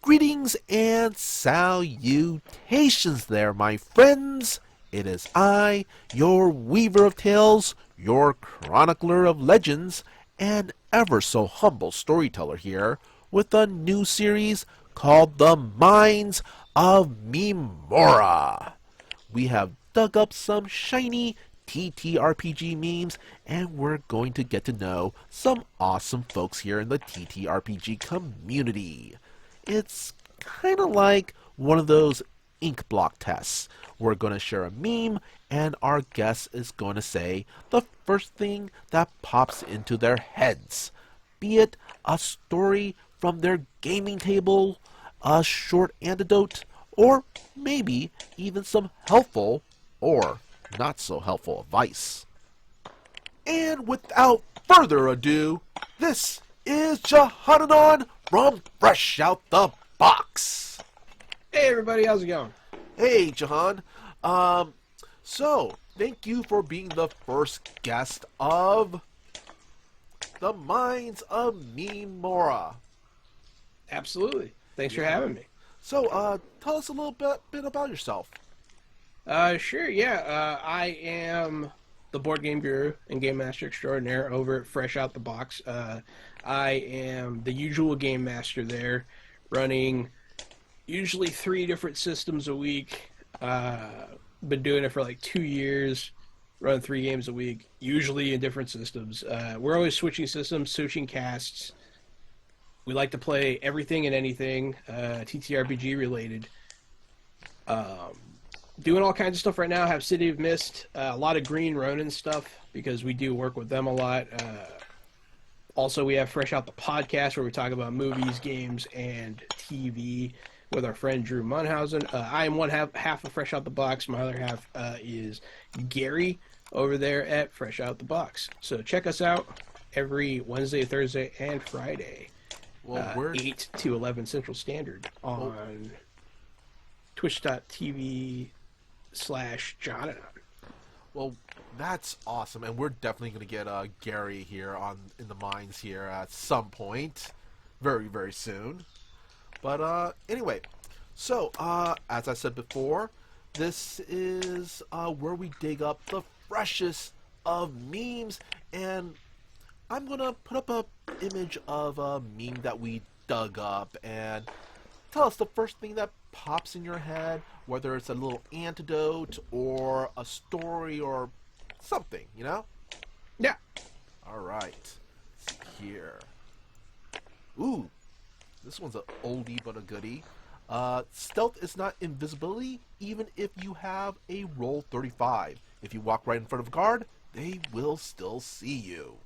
Greetings and salutations there, my friends. It is I, your weaver of tales, your chronicler of legends, and ever so humble storyteller here with a new series called The Mines of Meme-oria. We have dug up some shiny TTRPG memes, and we're going to get to know some awesome folks here in the TTRPG community. It's kind of like one of those ink block tests. We're going to share a meme, and our guest is going to say the first thing that pops into their heads, be it a story from their gaming table, a short anecdote, or maybe even some helpful or not so helpful advice. And without further ado, this is Jahananon from Fresh Out the Box. Hey everybody, how's it going? Hey Jahan, so thank you for being the first guest of the Mines of Meme-oria. Absolutely. Thanks for having me. So, tell us a little bit about yourself. Sure, yeah. I am the board game guru and game master extraordinaire over at Fresh Out the Box. I am the usual game master there, running usually 3 different systems a week. Been doing it for like 2 years, run 3 games a week, usually in different systems. We're always switching systems, switching casts. We like to play everything and anything, TTRPG related. Doing all kinds of stuff right now. Have City of Mist, a lot of Green Ronin stuff because we do work with them a lot. Also, we have Fresh Out the Podcast where we talk about movies, games, and TV with our friend Drew Munhausen. I am one half of Fresh Out the Box. My other half is Gary over there at Fresh Out the Box. So check us out every Wednesday, Thursday, and Friday. Well, 8 to 11 Central Standard on twitch.tv/Jahananon. Well, that's awesome, and we're definitely going to get Gary here in the mines here at some point, very, very soon. But anyway, so as I said before, this is where we dig up the freshest of memes, and I'm going to put up a image of a meme that we dug up, and tell us the first thing that pops in your head, whether it's a little antidote or a story or something, you know? Yeah. All right. Let's see here. Ooh, this one's an oldie but a goodie. Stealth is not invisibility, even if you have a roll 35. If you walk right in front of a guard, they will still see you.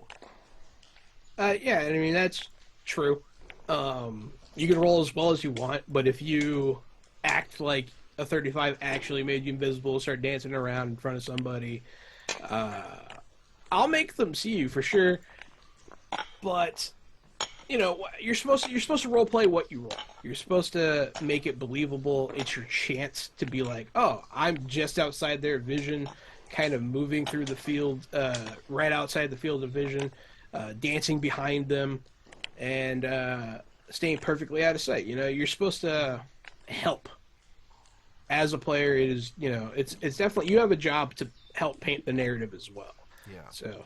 Yeah, I mean, that's true. You can roll as well as you want, but if you act like a 35 actually made you invisible, start dancing around in front of somebody, I'll make them see you for sure. But you know, you're supposed to role play what you roll. You're supposed to make it believable. It's your chance to be like, oh, I'm just outside their vision, kind of moving through the field, right outside the field of vision, dancing behind them, and staying perfectly out of sight. You know, you're supposed to help. As a player, it is, you know, it's definitely, you have a job to help paint the narrative as well. Yeah. So,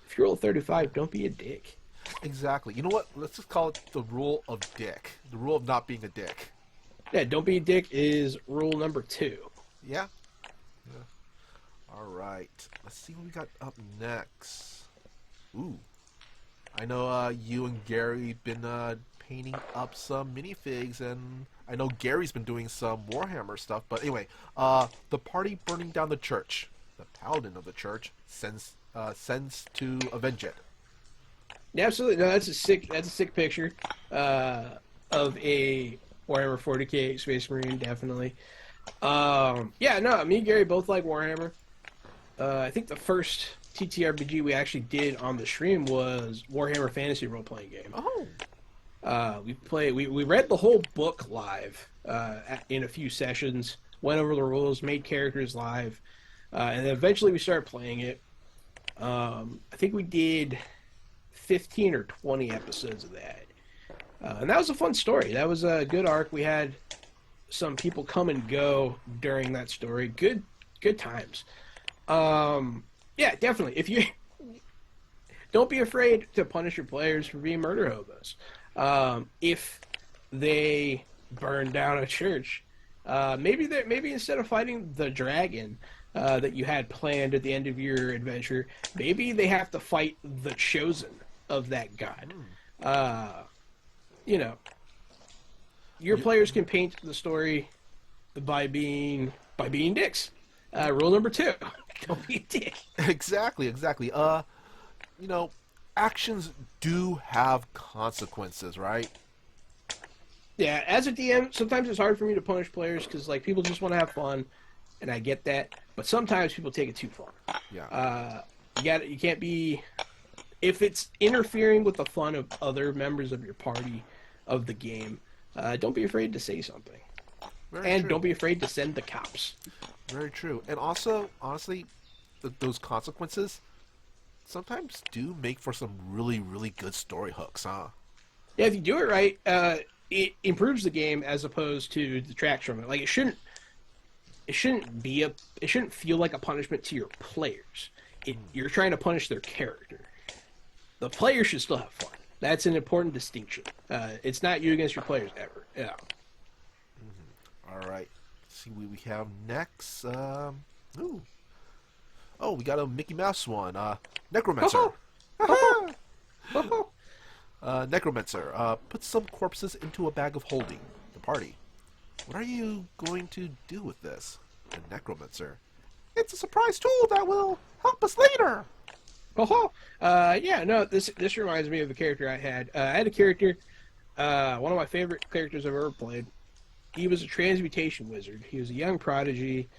if you roll a 35, don't be a dick. Exactly. You know what? Let's just call it the rule of dick. The rule of not being a dick. Yeah, don't be a dick is rule number 2. Yeah? Yeah. All right. Let's see what we got up next. Ooh. I know you and Gary been painting up some minifigs, and I know Gary's been doing some Warhammer stuff. But anyway, the party burning down the church. The paladin of the church sends to avenge it. Yeah, absolutely. No, that's a sick picture of a Warhammer 40k Space Marine, definitely. Yeah, no, me and Gary both like Warhammer. I think the first TTRPG we actually did on the stream was Warhammer Fantasy Role Playing Game. Oh. We read the whole book live in a few sessions, went over the rules, made characters live, and then eventually we started playing it. I think we did 15 or 20 episodes of that. And that was a fun story. That was a good arc. We had some people come and go during that story. Good times. Yeah, definitely. If you don't be afraid to punish your players for being murder hobos. If they burn down a church, maybe instead of fighting the dragon that you had planned at the end of your adventure, maybe they have to fight the chosen of that god. Uh, you know, your players can paint the story by being dicks. Rule number two: don't be a dick. Exactly, exactly. You know, actions do have consequences, right? Yeah, as a DM, sometimes it's hard for me to punish players because like people just want to have fun, and I get that. But sometimes people take it too far. Yeah. You can't be if it's interfering with the fun of other members of your party of the game. Don't be afraid to say something, Very and true. don't be afraid to send the cops. Very true. And also, honestly, those consequences sometimes do make for some really, really good story hooks, huh? Yeah, if you do it right, it improves the game as opposed to detracts from it. Like it shouldn't feel like a punishment to your players. You're trying to punish their character. The player should still have fun. That's an important distinction. It's not you against your players ever. Yeah. All right. Let's see what we have next. Ooh. Oh, we got a Mickey Mouse one. Necromancer. Necromancer. Put some corpses into a bag of holding. The party. What are you going to do with this? The Necromancer. It's a surprise tool that will help us later. Oh, yeah. No, this reminds me of a character I had. I had a character, one of my favorite characters I've ever played. He was a transmutation wizard. He was a young prodigy,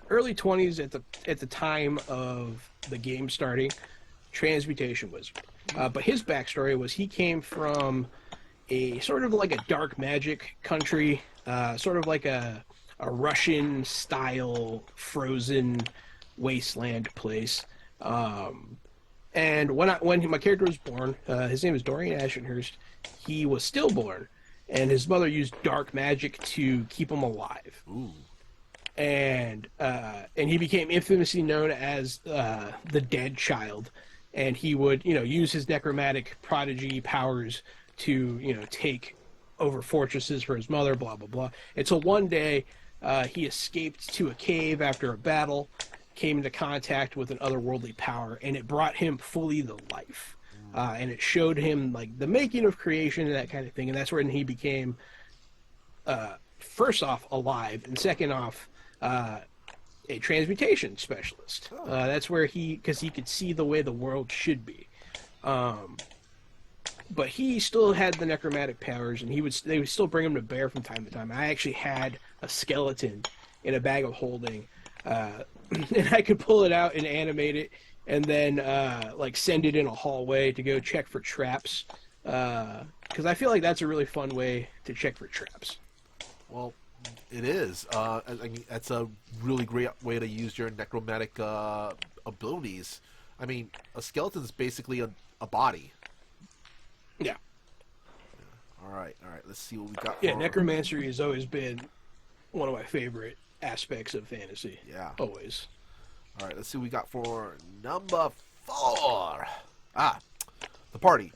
early 20s at the time of the game starting. Transmutation wizard. But his backstory was he came from a sort of like a dark magic country, sort of like a Russian style frozen wasteland place. And when my character was born, his name is Dorian Ashenhurst. He was stillborn, and his mother used dark magic to keep him alive. Ooh. And he became infamously known as the Dead Child. And he would use his necromantic prodigy powers to take over fortresses for his mother. Blah blah blah. Until one day he escaped to a cave after a battle, came into contact with an otherworldly power, and it brought him fully to life. And it showed him like the making of creation and that kind of thing. And that's when he became, first off, alive, and second off, a transmutation specialist. That's where because he could see the way the world should be. But he still had the necromantic powers, and they would still bring him to bear from time to time. I actually had a skeleton in a bag of holding, and I could pull it out and animate it, and then like send it in a hallway to go check for traps. Because I feel like that's a really fun way to check for traps. Well, it is. I mean, that's a really great way to use your necromantic abilities. I mean, a skeleton is basically a body. Yeah. All right, all right. Let's see what we got. Yeah, necromancy has always been one of my favorite aspects of fantasy. Yeah. Always. All right, let's see what we got for number 4. The party.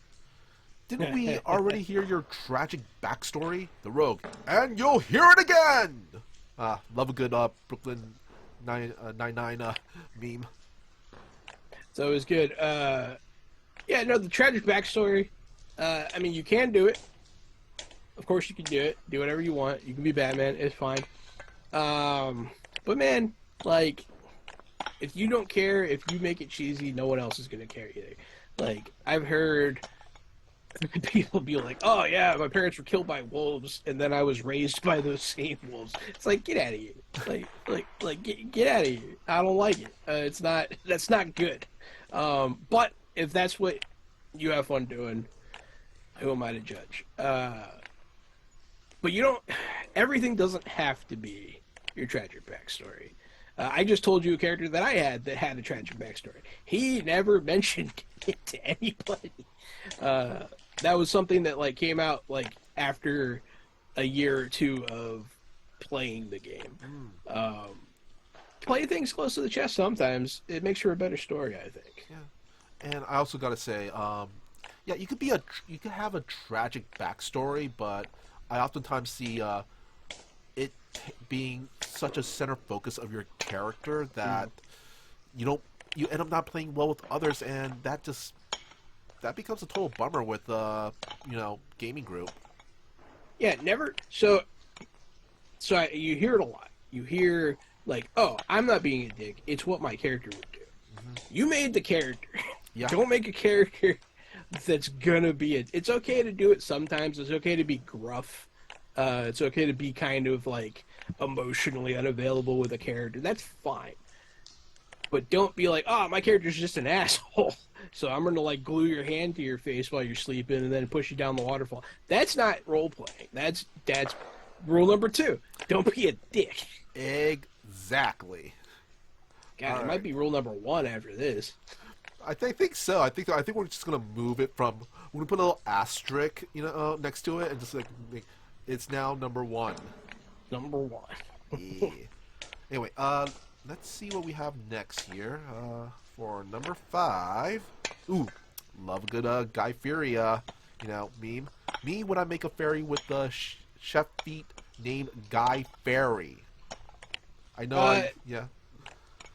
Didn't we already hear your tragic backstory, the rogue? And you'll hear it again. Love a good Brooklyn Nine-Nine meme. It's always good. Yeah, no, the tragic backstory. I mean, you can do it. Of course, you can do it. Do whatever you want. You can be Batman. It's fine. But man, like, if you don't care, if you make it cheesy, no one else is gonna care either. Like, I've heard people be like, "Oh yeah, my parents were killed by wolves, and then I was raised by those same wolves." It's like, get out of here! Get out of here! I don't like it. That's not good. But if that's what you have fun doing, who am I to judge? But you don't. Everything doesn't have to be your tragic backstory. I just told you a character that I had that had a tragic backstory. He never mentioned it to anybody. that was something that like came out like after a year or two of playing the game. Um, Play things close to the chest sometimes. It makes for a better story, I think. Yeah, and I also got to say, yeah, you could have a tragic backstory, but I oftentimes see it being such a center focus of your character that you don't you end up not playing well with others, and that becomes a total bummer with gaming group. Yeah, never. You hear it a lot. You hear like, "Oh, I'm not being a dick. It's what my character would do." You made the character. Yeah. Don't make a character that's gonna be it. It's okay to do it sometimes. It's okay to be gruff. It's okay to be kind of like emotionally unavailable with a character. That's fine. But don't be like, oh, my character's just an asshole. So I'm gonna like glue your hand to your face while you're sleeping and then push you down the waterfall. That's not role playing. That's rule number 2. Don't be a dick. Exactly. God, it might be rule number 1 after this. I think so. I think we're just gonna move it from. We're gonna put a little asterisk, next to it, and just like it's now number 1. Number 1. Yeah. Anyway, let's see what we have next here. For number 5. Ooh, love a good Guy Fieri, meme. Me when I make a fairy with the chef feet named Guy Fieri. I know. Yeah.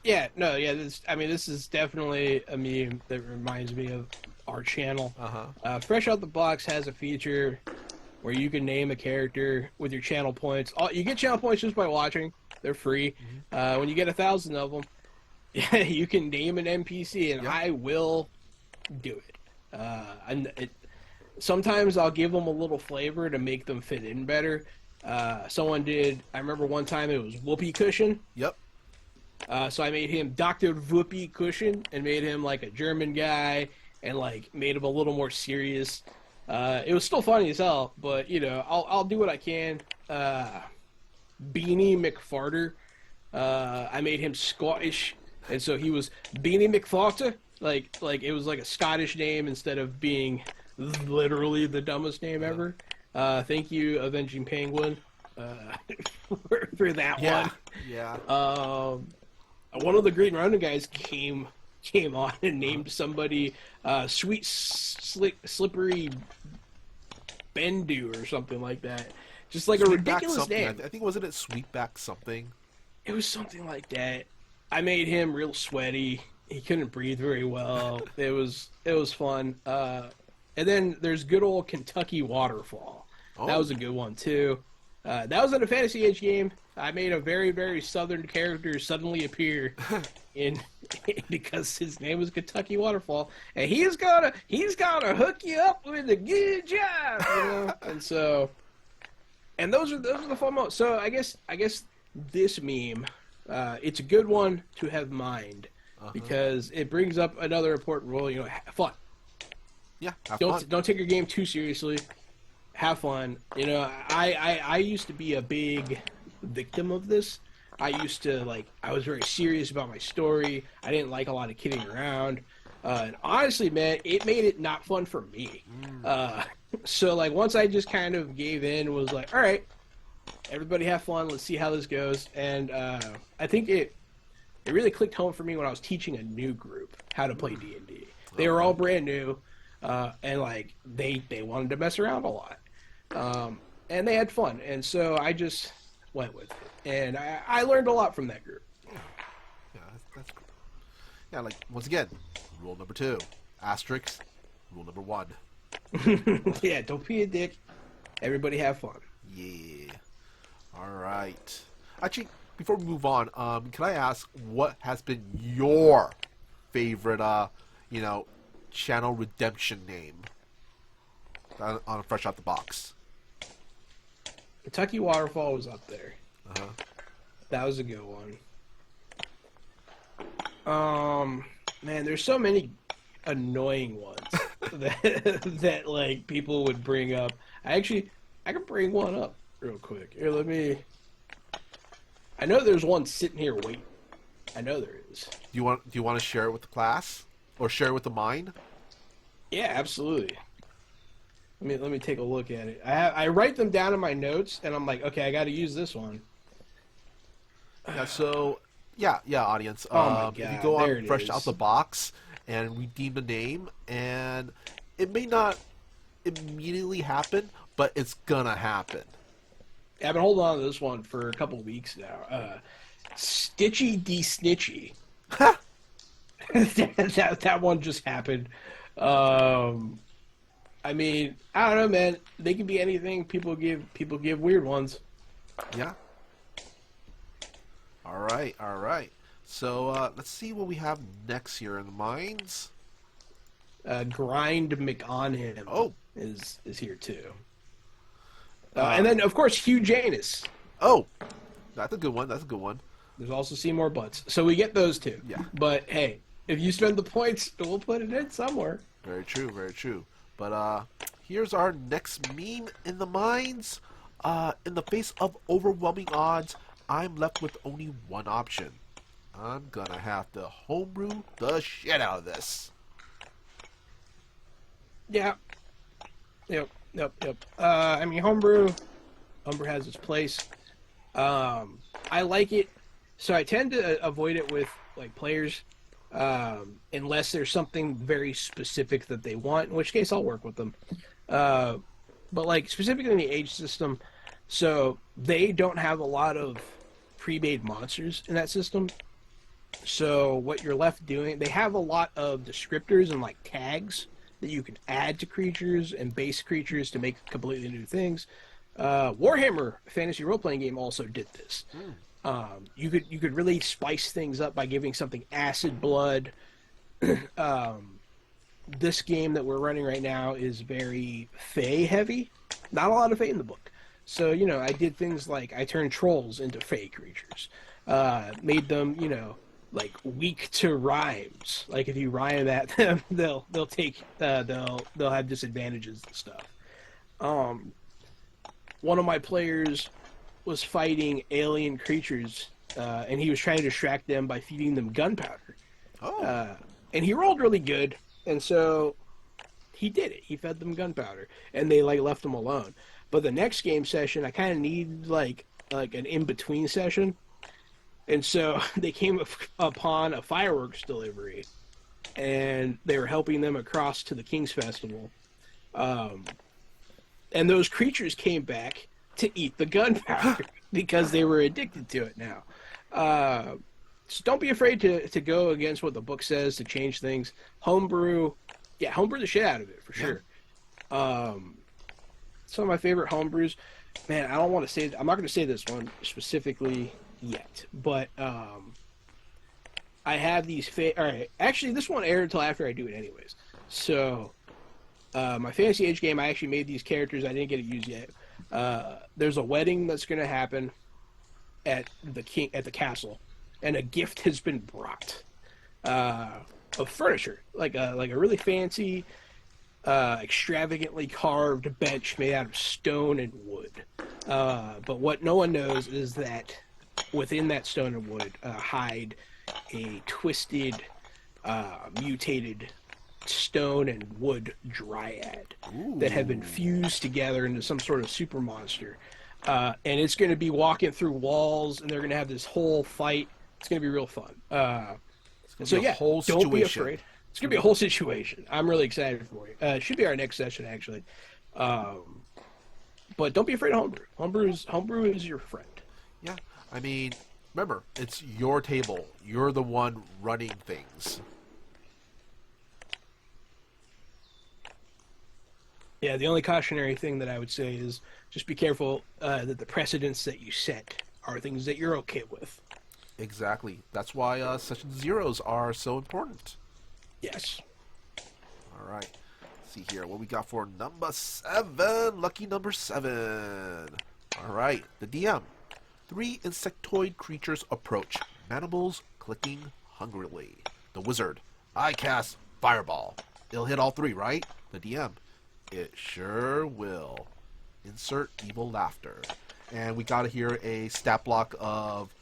Yeah, no, yeah. This is definitely a meme that reminds me of our channel. Fresh Out the Box has a feature where you can name a character with your channel points. You get channel points just by watching; they're free. When you get 1,000 of them, you can name an NPC, and I will do it. Sometimes I'll give them a little flavor to make them fit in better. Someone did. I remember one time it was Whoopee Cushion. Yep. So I made him Dr. Whoopee Cushion and made him like a German guy and like made him a little more serious. It was still funny as hell, but I'll do what I can. Beanie McFarter. I made him Scottish, and so he was Beanie McFarter. Like it was like a Scottish name instead of being literally the dumbest name ever. Thank you, Avenging Penguin, for that one. Yeah. One of the Green Ronin guys came on and named somebody Sweet Slippery Bendu or something like that. Just like Sweetback a ridiculous name. I think wasn't it Sweetback something? It was something like that. I made him real sweaty. He couldn't breathe very well. It was fun. And then there's good old Kentucky Waterfall. Oh. That was a good one too. That was in a Fantasy Age game. I made a very, very southern character suddenly appear because his name was Kentucky Waterfall, and he's gonna hook you up with a good job, and those are the fun moments. So I guess this meme, it's a good one to have mind because it brings up another important rule. Have fun. Yeah, Don't take your game too seriously. Have fun. I used to be a big victim of this. I was very serious about my story. I didn't like a lot of kidding around. And honestly, man, it made it not fun for me. So once I just kind of gave in, was like, all right, everybody have fun. Let's see how this goes. And I think it really clicked home for me when I was teaching a new group how to play D&D. They were all brand new, and they wanted to mess around a lot. And they had fun, and so I just went with it, and I learned a lot from that group. Yeah, that's cool. Yeah, once again, rule number 2, asterisk, rule number 1. Yeah, don't be a dick. Everybody have fun. Yeah. All right. Actually, before we move on, can I ask what has been your favorite, channel redemption name on Fresh Out the Box? Kentucky Waterfall was up there. That was a good one. Man, there's so many annoying ones that people would bring up. I can bring one up real quick. Here, I know there's one sitting here waiting. I know there is. Do you want to share it with the class or share it with the mind? Yeah, absolutely. Let me take a look at it. I write them down in my notes, and I'm like, okay, I got to use this one. Yeah, so yeah, audience. Oh my If you go god, there on it Fresh Out the is. Box and redeem the name, and it may not immediately happen, but it's gonna happen. I've been holding on to this one for a couple weeks now. Stitchy D Snitchy. That one just happened. Um, I don't know, man. They can be anything. People give weird ones. Yeah. All right. All right. So let's see what we have next here in the mines. Grind McOnham Oh. is here too. And Uh, then of course Hugh Janus. oh. That's a good one. That's a good one. There's also Seymour Butts. So we get those two. Yeah. But hey, if you spend the points, we'll put it in somewhere. Very true. Very true. But here's our next meme in the mines. In the face of overwhelming odds, I'm left with only one option. I'm gonna have to homebrew the shit out of this. Yeah. Yep. Homebrew has its place. I like it, so I tend to avoid it with like players, unless there's something very specific that they want. In which case, I'll work with them. But like specifically in the age system, so they don't have a lot of pre-made monsters in that system. So what you're left doing, they have a lot of descriptors and like tags that you can add to creatures and base creatures to make completely new things. Warhammer fantasy role playing game also did this. You could really spice things up by giving something acid blood. This game that we're running right now is very Fey heavy. Not a lot of Fey in the book. So, I did things like I turned trolls into Fey creatures. Made them, like weak to rhymes. Like if you rhyme at them, they'll take they'll have disadvantages and stuff. One of my players was fighting alien creatures, and he was trying to distract them by feeding them gunpowder. Oh. And he rolled really good, and so he did it. He fed them gunpowder, and they like left him alone. But the next game session, I kind of need like an in between session, and so they came upon a fireworks delivery, and they were helping them across to the King's Festival. And those creatures came back to eat the gunpowder because they were addicted to it now. So don't be afraid to go against what the book says to change things. Homebrew the shit out of it for sure. Some of my favorite homebrews, man. I'm not going to say this one specifically yet, but I have these. All right, actually, this won't air until after I do it, anyways. So, my Fantasy Age game, I actually made these characters. I didn't get to use yet. There's a wedding that's going to happen at the castle, and a gift has been brought of furniture, like a really fancy, extravagantly carved bench made out of stone and wood. But what no one knows is that within that stone and wood hide a twisted, mutated stone and wood dryad that have been fused together into some sort of super monster. And it's going to be walking through walls, and they're going to have this whole fight. It's going to be real fun. So yeah, don't be afraid. It's going to be a whole situation. I'm really excited for it. It should be our next session, actually. But don't be afraid of homebrew. Homebrew is your friend. Yeah, I mean, remember, it's your table. You're the one running things. Yeah, the only cautionary thing that I would say is just be careful that the precedents that you set are things that you're okay with. Exactly. That's why session zeros are so important. Yes. All right. Let's see here what we got for number 7. Lucky number 7. All right. The DM. 3 insectoid creatures approach. Mandibles clicking hungrily. The wizard. I cast Fireball. It'll hit all 3, right? The DM. It sure will. Insert evil laughter. And we got here a stat block of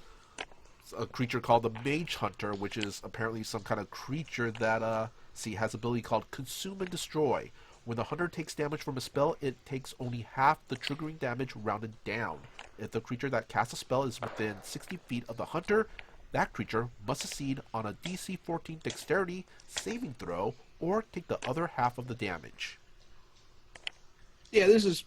a creature called the Mage Hunter, which is apparently some kind of creature that has ability called Consume and Destroy. When the hunter takes damage from a spell, it takes only half the triggering damage rounded down. If the creature that casts a spell is within 60 feet of the hunter, that creature must succeed on a DC 14 dexterity saving throw or take the other half of the damage. Yeah, this is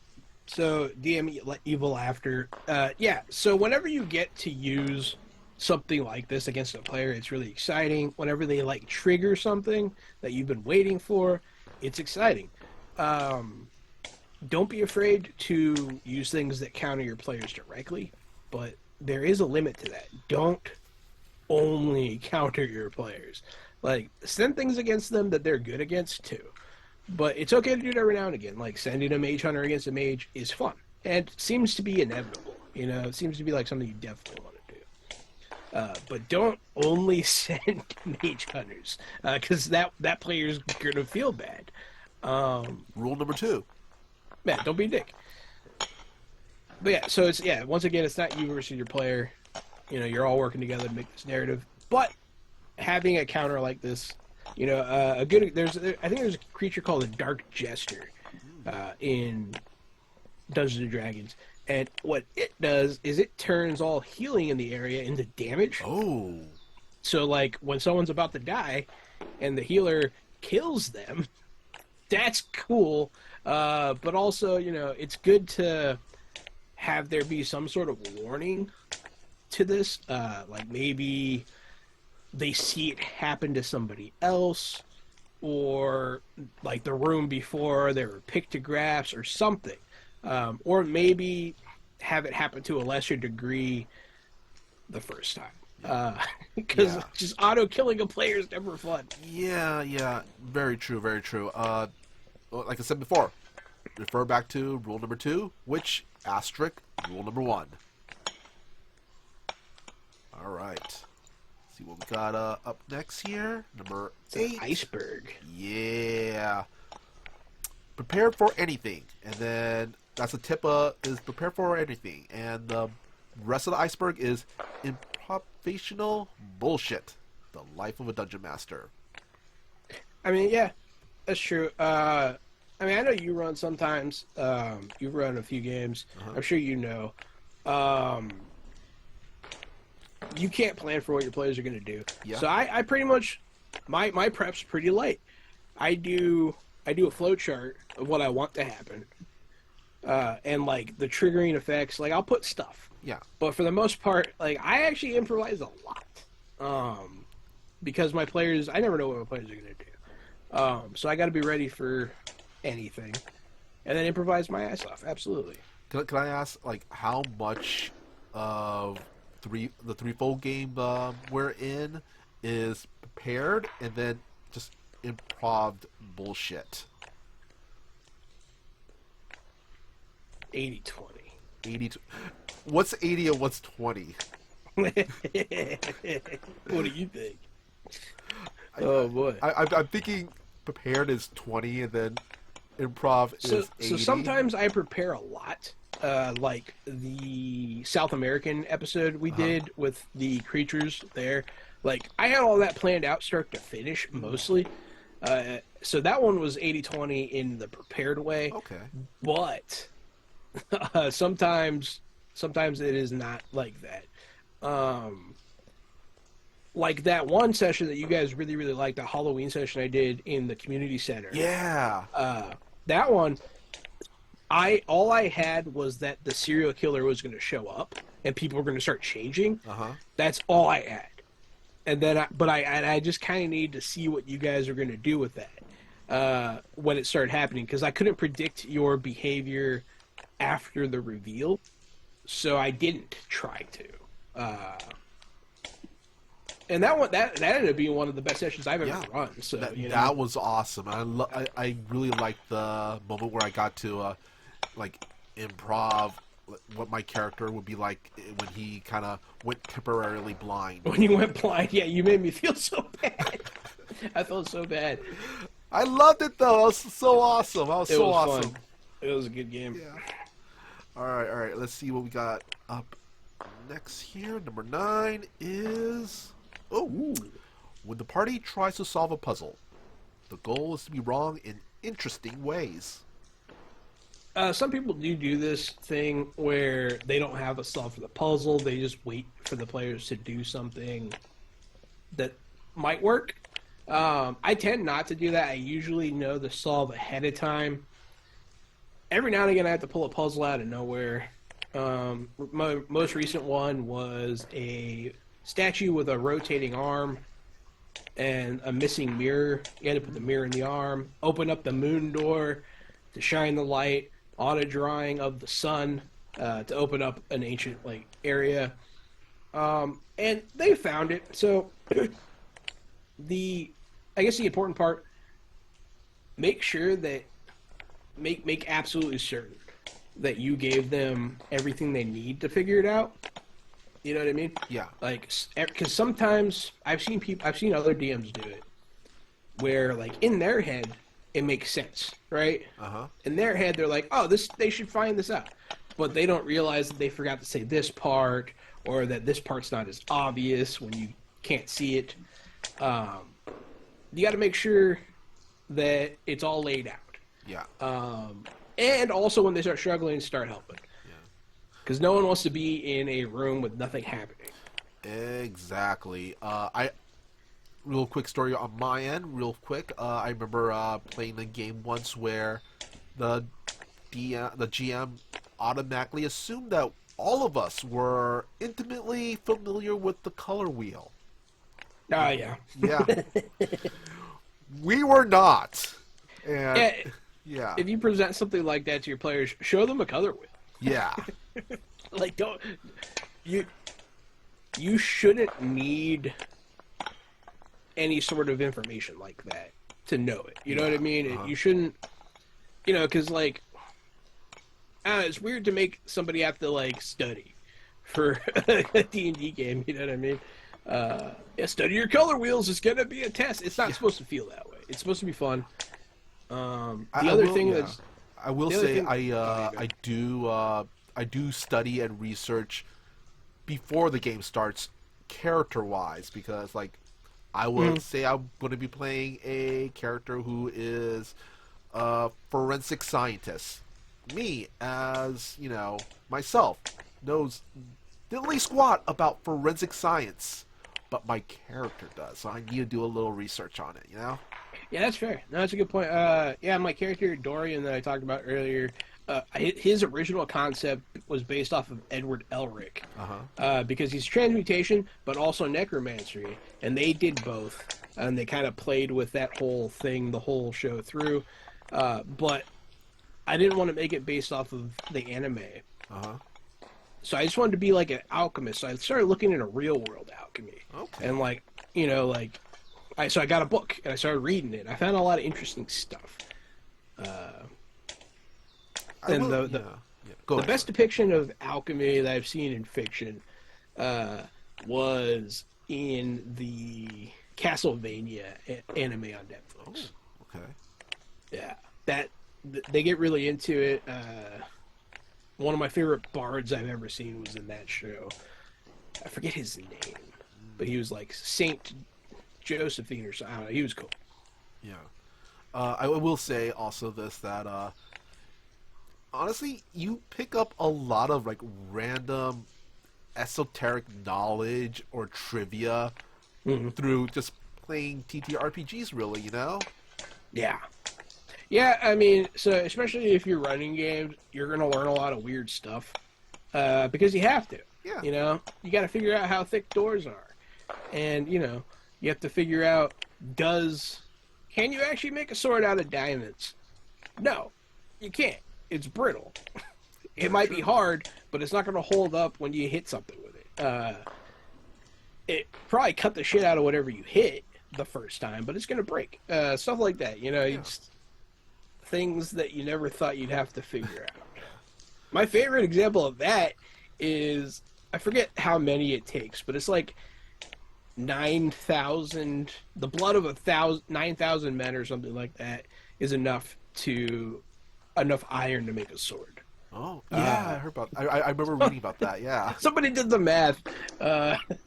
so DM Evil After. Yeah, so whenever you get to use something like this against a player, it's really exciting. Whenever they like trigger something that you've been waiting for, it's exciting. Don't be afraid to use things that counter your players directly, but there is a limit to that. Don't only counter your players. Like, send things against them that they're good against too. But it's okay to do it every now and again. Like, sending a mage hunter against a mage is fun. And seems to be inevitable. You know, it seems to be like something you definitely want to do. But don't only send mage hunters, because that player's going to feel bad. Rule number 2. Man, don't be a dick. But yeah, so it's, yeah, once again, it's not you versus your player. You know, you're all working together to make this narrative. But having a counter like this, you know, I think there's a creature called a Dark Jester in Dungeons and Dragons, and what it does is it turns all healing in the area into damage. Oh. So, like, when someone's about to die, and the healer kills them, that's cool. But also, you know, it's good to have there be some sort of warning to this. Like, maybe they see it happen to somebody else, or like the room before there were pictographs or something, or maybe have it happen to a lesser degree the first time, because just auto killing a player is never fun. Yeah, very true, very true. Like I said before, refer back to rule number 2, which asterisk rule number 1. All right. See what we got up next here. Number 8. Iceberg. Yeah. Prepare for anything. And then that's a tip is prepare for anything. And the rest of the iceberg is improvisational bullshit. The life of a dungeon master. I mean, yeah, that's true. I mean, I know you run sometimes. You've run a few games. I'm sure you know. You can't plan for what your players are going to do. Yeah. So I pretty much, my prep's pretty light. I do a flow chart of what I want to happen, and like the triggering effects. Like, I'll put stuff. Yeah. But for the most part, like, I actually improvise a lot, because my players, I never know what my players are going to do. So I got to be ready for anything, and then improvise my ass off. Absolutely. Can I ask, like, how much of the threefold game we're in is prepared and then just improv bullshit? 80-20. 80. What's 80 and what's 20? What do you think? Oh boy. I'm thinking prepared is 20 and then improv is 80. So sometimes I prepare a lot. Like the South American episode we did with the creatures there. Like, I had all that planned out start to finish mostly. So that one was 80-20 in the prepared way. Okay. But sometimes it is not like that. Like that one session that you guys really, really liked, the Halloween session I did in the community center. Yeah. That one, all I had was that the serial killer was going to show up and people were going to start changing. That's all I had. And then, I just kind of need to see what you guys are going to do with that when it started happening, because I couldn't predict your behavior after the reveal, so I didn't try to. And that ended up being one of the best sessions I've ever run. So that was awesome. I really liked the moment where I got to like improv what my character would be like when he kind of went temporarily blind. When he went blind, yeah, you made me feel so bad. I felt so bad. I loved it though. It was so awesome. That was so awesome. Fun. It was a good game. Yeah. All right. Let's see what we got up next here. Number 9 is when the party tries to solve a puzzle. The goal is to be wrong in interesting ways. Some people do this thing where they don't have a solve for the puzzle. They just wait for the players to do something that might work. I tend not to do that. I usually know the solve ahead of time. Every now and again, I have to pull a puzzle out of nowhere. My most recent one was a statue with a rotating arm and a missing mirror. You had to put the mirror in the arm, open up the moon door to shine the light on a drawing of the sun to open up an ancient area. And they found it. So I guess the important part, make sure that make absolutely certain that you gave them everything they need to figure it out. You know what I mean? Yeah. Because sometimes I've seen other DMs do it, where in their head it makes sense, right? In their head they're like, oh, they should find this out, but they don't realize that they forgot to say this part, or that this part's not as obvious when you can't see it. You got to make sure that it's all laid out. Yeah. And also when they start struggling, start helping. Because no one wants to be in a room with nothing happening. Exactly. Real quick story on my end. Real quick. I remember playing a game once where the GM automatically assumed that all of us were intimately familiar with the color wheel. Oh, yeah. Yeah. We were not. And, yeah. If you present something like that to your players, show them a color wheel. Yeah. Don't you shouldn't need any sort of information like that to know it. You know what I mean? You shouldn't, because it's weird to make somebody have to study for a D&D game. You know what I mean? Study your color wheels. It's gonna be a test. It's not supposed to feel that way. It's supposed to be fun. I do study and research before the game starts, character-wise, because I will say I'm going to be playing a character who is a forensic scientist. Me, as myself, knows diddly squat about forensic science, but my character does, so I need to do a little research on it. Yeah, that's fair. No, that's a good point. My character Dorian that I talked about earlier, his original concept was based off of Edward Elric, because he's transmutation, but also necromancy, and they did both, and they kind of played with that whole thing the whole show through. But I didn't want to make it based off of the anime, so I just wanted to be like an alchemist. So I started looking into real world alchemy, and so I got a book and I started reading it. I found a lot of interesting stuff. The best depiction of alchemy that I've seen in fiction was in the Castlevania anime on Netflix. Oh, okay. Yeah, they get really into it. One of my favorite bards I've ever seen was in that show. I forget his name, but he was like Saint Josephine or something. I don't know. He was cool. Yeah. I will say also this, that honestly, you pick up a lot of random esoteric knowledge or trivia through just playing TTRPGs, really, Yeah. Yeah, I mean, so especially if you're running games, you're going to learn a lot of weird stuff because you have to. Yeah. You got to figure out how thick doors are. And, you have to figure out, can you actually make a sword out of diamonds? No, you can't. It's brittle. It might be hard, but it's not going to hold up when you hit something with it. It probably cut the shit out of whatever you hit the first time, but it's going to break. Stuff like that, It's things that you never thought you'd have to figure out. My favorite example of that is, I forget how many it takes, but it's 9,000, the blood of 9,000 men or something like that is enough iron to make a sword. Oh, yeah, I heard about. I remember reading about that. Yeah, somebody did the math.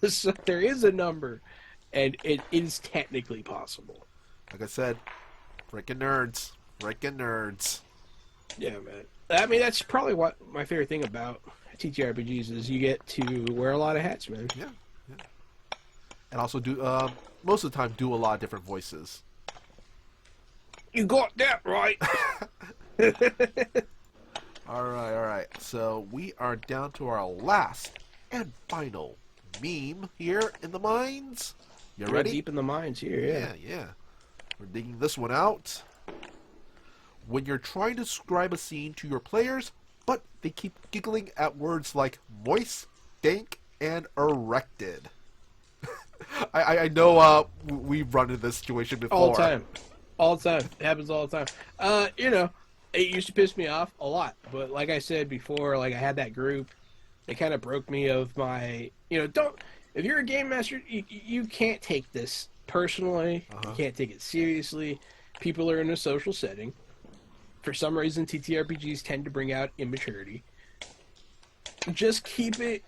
So there is a number, and it is technically possible. Like I said, freaking nerds. Freaking nerds. Yeah, man. I mean, that's probably what my favorite thing about TTRPGs is you get to wear a lot of hats, man. Yeah. Yeah. And also do most of the time do a lot of different voices. You got that right. All right. So we are down to our last and final meme here in the mines. You We're ready? deep in the mines here, yeah. Yeah. We're digging this one out. When you're trying to describe a scene to your players, but they keep giggling at words like moist, dank, and erected. I know we've run into this situation before. All the time. All the time. It happens all the time. It used to piss me off a lot. But like I said before, like I had that group. It kind of broke me of my, if you're a game master, you can't take this personally. You can't take it seriously. People are in a social setting. For some reason, TTRPGs tend to bring out immaturity. Just keep it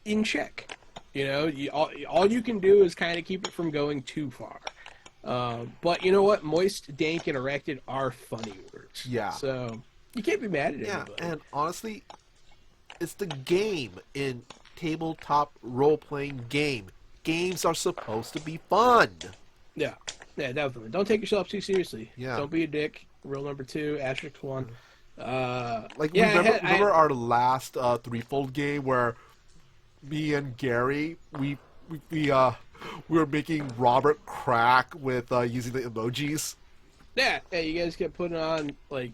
in check. All you can do is kind of keep it from going too far. But you know what? Moist, dank, and erected are funny words. Yeah. So you can't be mad at anybody. And honestly, it's the game in tabletop role-playing game. Games are supposed to be fun. Yeah, definitely. Don't take yourself too seriously. Yeah. Don't be a dick. Rule number 2, asterisk 1. Remember our last threefold game where me and Gary we were making Robert crack with using the emojis. Yeah, you guys kept putting on like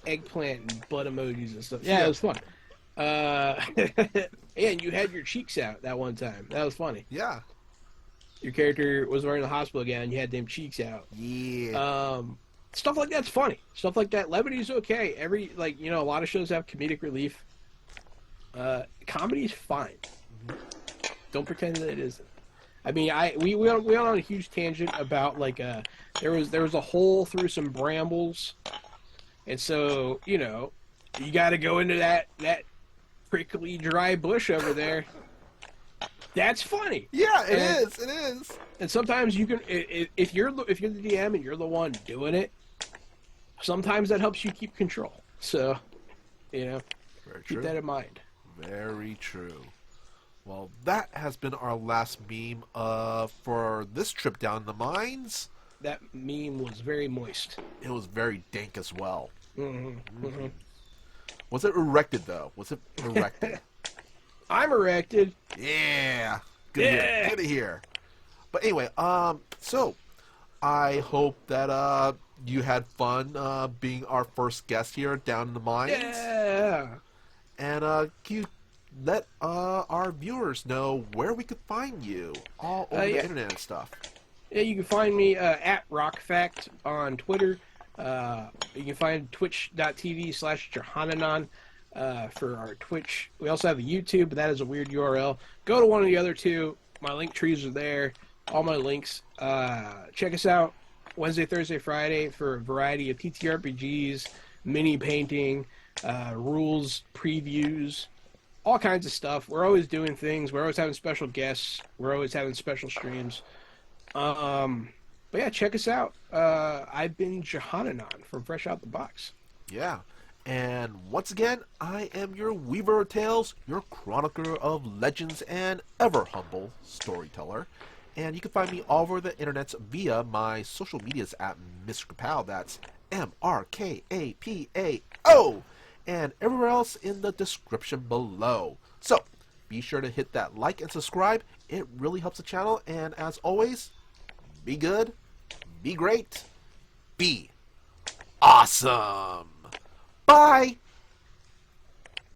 eggplant and butt emojis and stuff. Yeah, it was fun. And you had your cheeks out that one time. That was funny. Yeah. Your character was wearing the hospital gown. You had them cheeks out. Yeah. Stuff like that's funny. Stuff like that. Levity's okay. A lot of shows have comedic relief. Comedy's fine. Mm-hmm. Don't pretend that it isn't. I mean, we went on a huge tangent about there was a hole through some brambles, and so you got to go into that prickly dry bush over there. That's funny. Yeah, it is. And sometimes you can, if you're the DM and you're the one doing it, sometimes that helps you keep control. So, Very keep true. that in mind. Very true. Well, that has been our last meme for this trip down the mines. That meme was very moist. It was very dank as well. Mm-hmm. Mm-hmm. Was it erected though? Was it erected? I'm erected. Yeah. Good to hear. But anyway, so I hope that you had fun being our first guest here down in the mines. Yeah. And can you let our viewers know where we could find you all over the internet and stuff? Yeah, you can find me at RockFact on Twitter. You can find twitch.tv/Jahananon for our Twitch. We also have a YouTube, but that is a weird URL. Go to one of the other two. My link trees are there. All my links. Check us out Wednesday, Thursday, Friday for a variety of TTRPGs, mini painting, rules, previews, all kinds of stuff. We're always doing things. We're always having special guests. We're always having special streams. But yeah, check us out. I've been Jahananon from Fresh Out the Box. Yeah. And once again, I am your Weaver of Tales, your chronicler of legends, and ever humble storyteller. And you can find me all over the internet via my social medias at Mr. Kapow. That's MrKapao. And everywhere else in the description below. So, be sure to hit that like and subscribe. It really helps the channel. And as always, be good, be great, be awesome. Bye!